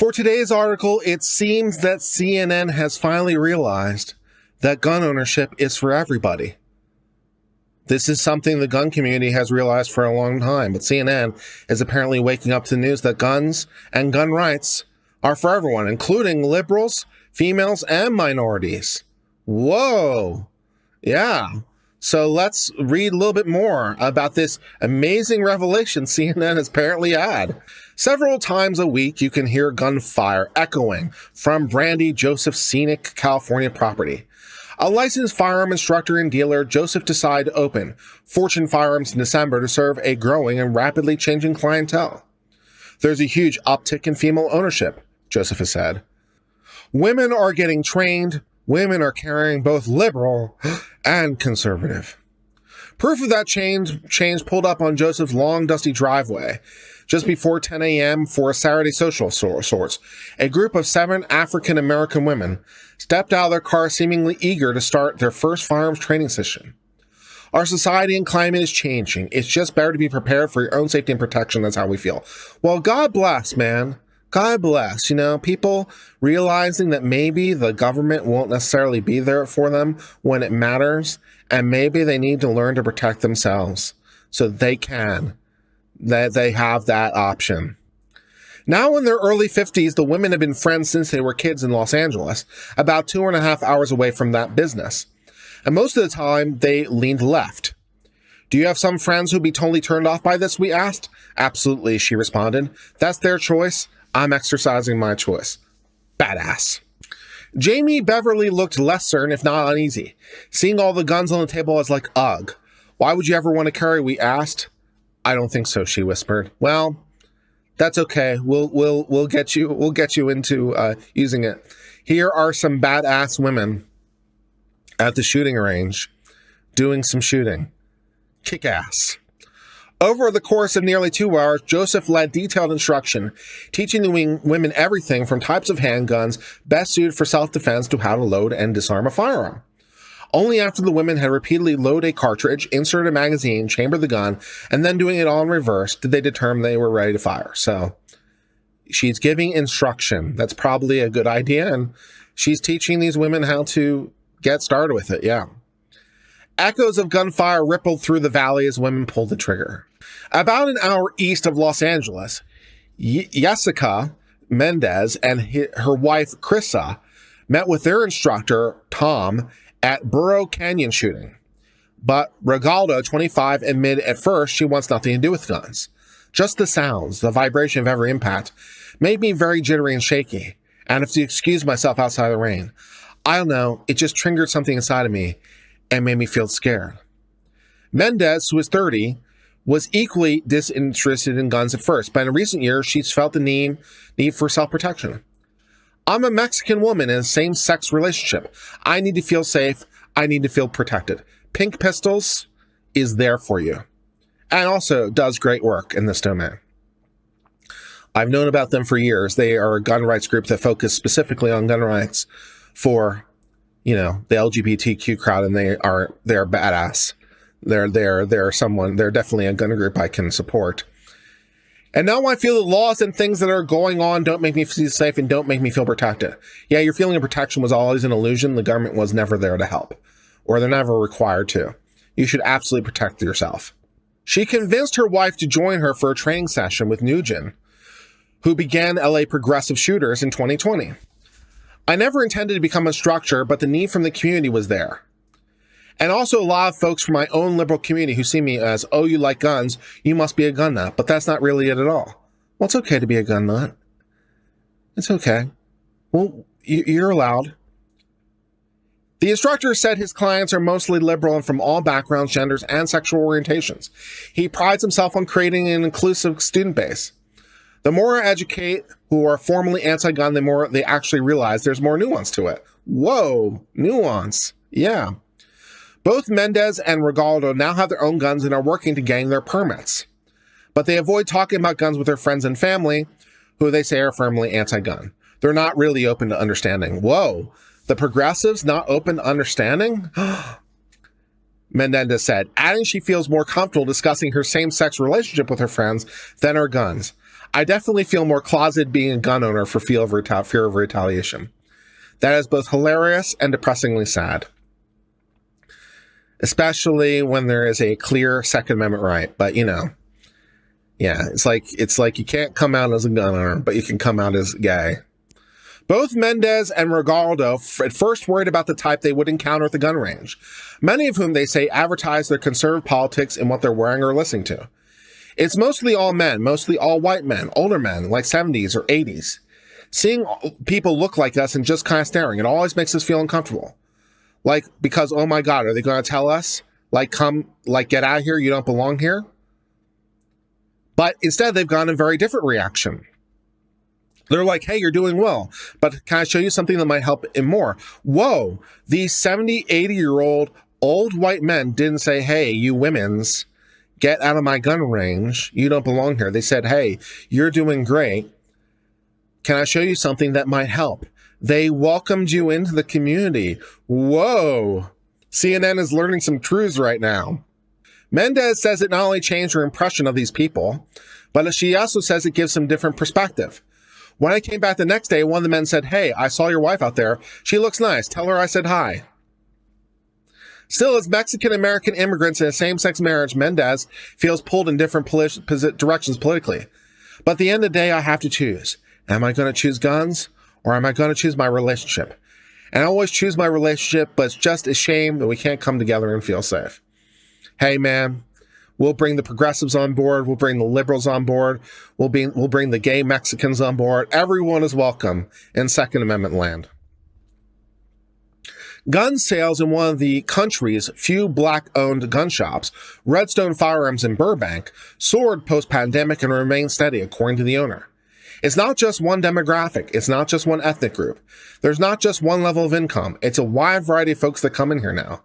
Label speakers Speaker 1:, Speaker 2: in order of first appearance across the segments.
Speaker 1: For today's article, it seems that CNN has finally realized that gun ownership is for everybody. This is something the gun community has realized for a long time, but CNN is apparently waking up to the news that guns and gun rights are for everyone, including liberals, females, and minorities. Whoa. Yeah. So let's read a little bit more about this amazing revelation CNN has apparently had. Several times a week, you can hear gunfire echoing from Brandy Joseph's scenic California property. A licensed firearm instructor and dealer, Joseph decided to open Fortune Firearms in December to serve a growing and rapidly changing clientele. There's a huge uptick in female ownership, Joseph has said. Women are getting trained. Women are carrying both liberal and conservative. Proof of that change pulled up on Joseph's long, dusty driveway just before 10 a.m. for a Saturday social sorts. A group of 7 African-American women stepped out of their car seemingly eager to start their first firearms training session. Our society and climate is changing. It's just better to be prepared for your own safety and protection. That's how we feel. Well, God bless, man. God bless, people realizing that maybe the government won't necessarily be there for them when it matters, and maybe they need to learn to protect themselves so they have that option. Now in their early 50s, the women have been friends since they were kids in Los Angeles, about 2.5 hours away from that business. And most of the time, they leaned left. Do you have some friends who'd be totally turned off by this, we asked? Absolutely, she responded. That's their choice. I'm exercising my choice. Badass. Jamie Beverly looked less certain, if not uneasy. Seeing all the guns on the table was like, ugh. Why would you ever want to carry, we asked. I don't think so, she whispered. Well, that's okay. We'll get you into using it. Here are some badass women at the shooting range doing some shooting. Kick ass. Over the course of nearly 2 hours, Joseph led detailed instruction, teaching the women everything from types of handguns best suited for self-defense to how to load and disarm a firearm. Only after the women had repeatedly loaded a cartridge, inserted a magazine, chambered the gun, and then doing it all in reverse, did they determine they were ready to fire. So she's giving instruction. That's probably a good idea, and she's teaching these women how to get started with it, yeah. Echoes of gunfire rippled through the valley as women pulled the trigger. About an hour east of Los Angeles, Jessica Mendez and her wife, Krissa, met with their instructor, Tom, at Burro Canyon shooting. But Regaldo, 25, admitted at first she wants nothing to do with guns. Just the sounds, the vibration of every impact, made me very jittery and shaky, and if to excuse myself outside the rain. I don't know, it just triggered something inside of me and made me feel scared. Mendez, who was 30, was equally disinterested in guns at first, but in recent years, she's felt the need for self-protection. I'm a Mexican woman in a same-sex relationship. I need to feel safe. I need to feel protected. Pink Pistols is there for you. And also does great work in this domain. I've known about them for years. They are a gun rights group that focus specifically on gun rights for, the LGBTQ crowd, and they're badass. They're definitely a gun group I can support. And now I feel the laws and things that are going on don't make me feel safe and don't make me feel protected. Yeah, your feeling of protection was always an illusion. The government was never there to help, or they're never required to. You should absolutely protect yourself. She convinced her wife to join her for a training session with Nugent, who began LA Progressive Shooters in 2020. I never intended to become a instructor, but the need from the community was there. And also a lot of folks from my own liberal community who see me as, oh, you like guns, you must be a gun nut. But that's not really it at all. Well, it's okay to be a gun nut. It's okay. Well, you're allowed. The instructor said his clients are mostly liberal and from all backgrounds, genders, and sexual orientations. He prides himself on creating an inclusive student base. The more I educate who are formally anti-gun, the more they actually realize there's more nuance to it. Whoa, nuance. Yeah. Both Mendez and Regaldo now have their own guns and are working to gain their permits. But they avoid talking about guns with their friends and family, who they say are firmly anti-gun. They're not really open to understanding. Whoa, the progressives not open to understanding? Mendez said, adding she feels more comfortable discussing her same-sex relationship with her friends than her guns. I definitely feel more closeted being a gun owner for fear of retaliation. That is both hilarious and depressingly sad. Especially when there is a clear Second Amendment right. But, you know, yeah, it's like you can't come out as a gun owner, but you can come out as gay. Both Mendez and Regalado at first worried about the type they would encounter at the gun range, many of whom they say advertise their conservative politics in what they're wearing or listening to. It's mostly all men, mostly all white men, older men, like 70s or 80s. Seeing people look like us and just kind of staring, it always makes us feel uncomfortable. Like, because, oh my God, are they going to tell us, like, get out of here, you don't belong here? But instead, they've gone a very different reaction. They're like, hey, you're doing well, but can I show you something that might help him more? Whoa, these 70, 80-year-old old white men didn't say, hey, you women's, get out of my gun range. You don't belong here. They said, hey, you're doing great. Can I show you something that might help? They welcomed you into the community. Whoa, CNN is learning some truths right now. Mendez says it not only changed her impression of these people, but she also says it gives some different perspective. When I came back the next day, one of the men said, hey, I saw your wife out there. She looks nice. Tell her I said hi. Still, as Mexican-American immigrants in a same-sex marriage, Mendez feels pulled in different directions politically. But at the end of the day, I have to choose. Am I going to choose guns, or am I going to choose my relationship? And I always choose my relationship, but it's just a shame that we can't come together and feel safe. Hey, man. We'll bring the progressives on board. We'll bring the liberals on board. We'll bring the gay Mexicans on board. Everyone is welcome in Second Amendment land. Gun sales in one of the country's few black-owned gun shops, Redstone Firearms in Burbank, soared post-pandemic and remain steady, according to the owner. It's not just one demographic. It's not just one ethnic group. There's not just one level of income. It's a wide variety of folks that come in here now.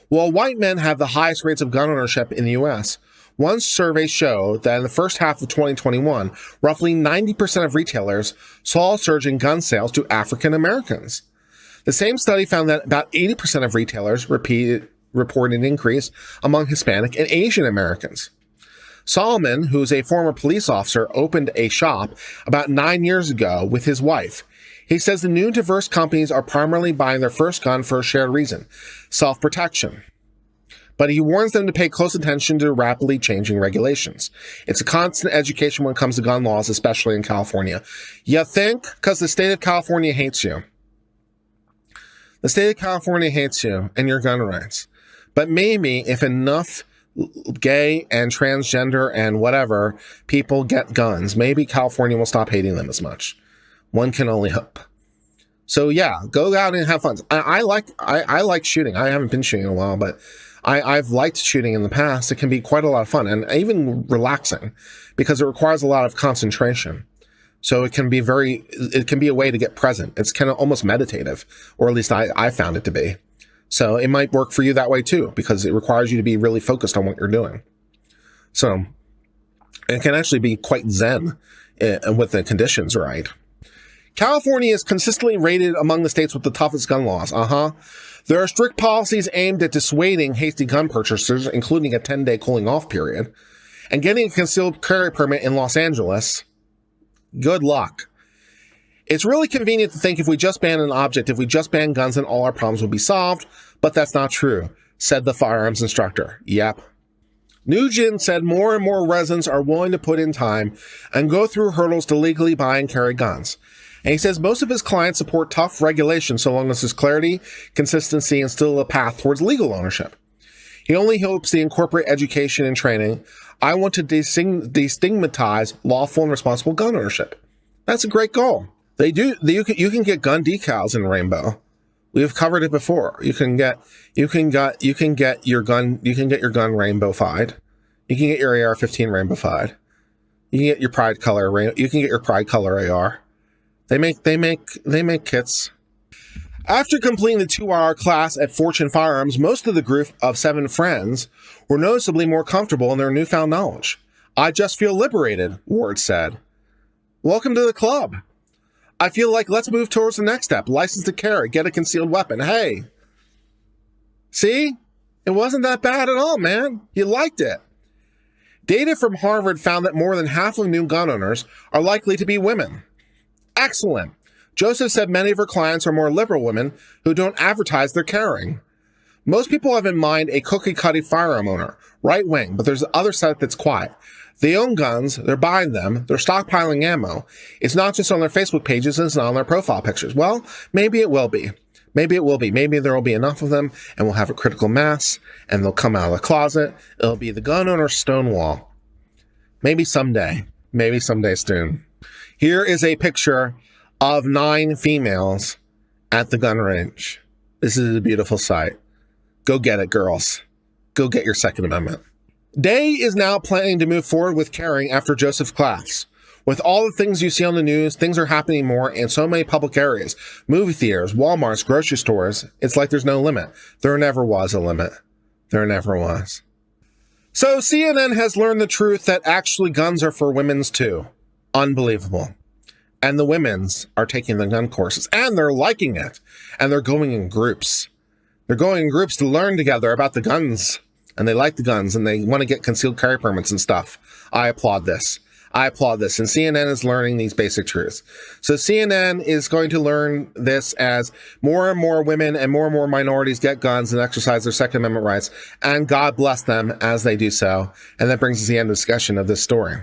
Speaker 1: While white men have the highest rates of gun ownership in the U.S., one survey showed that in the first half of 2021, roughly 90% of retailers saw a surge in gun sales to African Americans. The same study found that about 80% of retailers reported an increase among Hispanic and Asian Americans. Solomon, who's a former police officer, opened a shop about 9 years ago with his wife. He says the new diverse companies are primarily buying their first gun for a shared reason, self-protection. But he warns them to pay close attention to rapidly changing regulations. It's a constant education when it comes to gun laws, especially in California. You think? Because the state of California hates you. The state of California hates you and your gun rights. But maybe if enough gay and transgender and whatever people get guns, maybe California will stop hating them as much. One can only hope. So yeah, go out and have fun. I like shooting. I haven't been shooting in a while, but I've liked shooting in the past. It can be quite a lot of fun and even relaxing because it requires a lot of concentration. So it can be a way to get present. It's kind of almost meditative, or at least I found it to be. So it might work for you that way too, because it requires you to be really focused on what you're doing. So it can actually be quite zen with the conditions right. California is consistently rated among the states with the toughest gun laws. There are strict policies aimed at dissuading hasty gun purchasers, including a 10-day cooling off period. And getting a concealed carry permit in Los Angeles, good luck. It's really convenient to think if we just ban an object, if we just ban guns, then all our problems will be solved. But that's not true, said the firearms instructor. Yep. Nugent said more and more residents are willing to put in time and go through hurdles to legally buy and carry guns. And he says most of his clients support tough regulation so long as there's clarity, consistency, and still a path towards legal ownership. He only hopes to incorporate education and training. I want to destigmatize lawful and responsible gun ownership. That's a great goal. You can get gun decals in rainbow. We've covered it before. You can get your gun rainbow-fied. You can get your AR-15 rainbow-fied. You can get your pride color you can get your pride color AR. They make kits. After completing the 2-hour class at Fortune Firearms, most of the group of 7 friends were noticeably more comfortable in their newfound knowledge. I just feel liberated, Ward said. Welcome to the club. I feel like let's move towards the next step. License to carry, get a concealed weapon. Hey. See? It wasn't that bad at all, man. You liked it. Data from Harvard found that more than half of new gun owners are likely to be women. Excellent. Joseph said many of her clients are more liberal women who don't advertise their carrying. Most people have in mind a cookie-cutter firearm owner, right-wing, but there's the other side that's quiet. They own guns, they're buying them, they're stockpiling ammo. It's not just on their Facebook pages, it's not on their profile pictures. Well, maybe it will be. Maybe it will be. Maybe there will be enough of them, and we'll have a critical mass, and they'll come out of the closet. It'll be the gun owner Stonewall. Maybe someday. Maybe someday soon. Here is a picture of 9 females at the gun range. This is a beautiful sight. Go get it, girls. Go get your Second Amendment. Day is now planning to move forward with carrying after Joseph's class. With all the things you see on the news, things are happening more in so many public areas. Movie theaters, Walmarts, grocery stores. It's like there's no limit. There never was a limit. There never was. So CNN has learned the truth that actually guns are for women's too. Unbelievable. And the women's are taking the gun courses, and they're liking it. And they're going in groups. They're going in groups to learn together about the guns. And they like the guns, and they want to get concealed carry permits and stuff. I applaud this. I applaud this. And CNN is learning these basic truths. So CNN is going to learn this as more and more women and more minorities get guns and exercise their Second Amendment rights. And God bless them as they do so. And that brings us to the end of the discussion of this story.